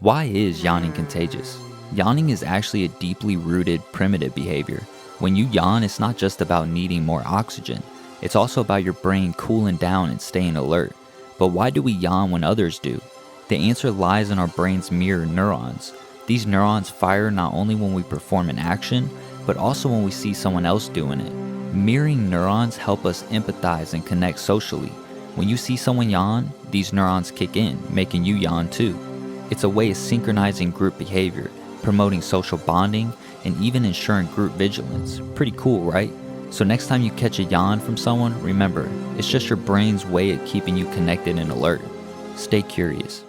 Why is yawning contagious? Yawning is actually a deeply rooted primitive behavior. When you yawn, it's not just about needing more oxygen. It's also about your brain cooling down and staying alert. But why do we yawn when others do? The answer lies in our brain's mirror neurons. These neurons fire not only when we perform an action, but also when we see someone else doing it. Mirroring neurons help us empathize and connect socially. When you see someone yawn, these neurons kick in, making you yawn too. It's a way of synchronizing group behavior, promoting social bonding, and even ensuring group vigilance. Pretty cool, right? So next time you catch a yawn from someone, remember, it's just your brain's way of keeping you connected and alert. Stay curious.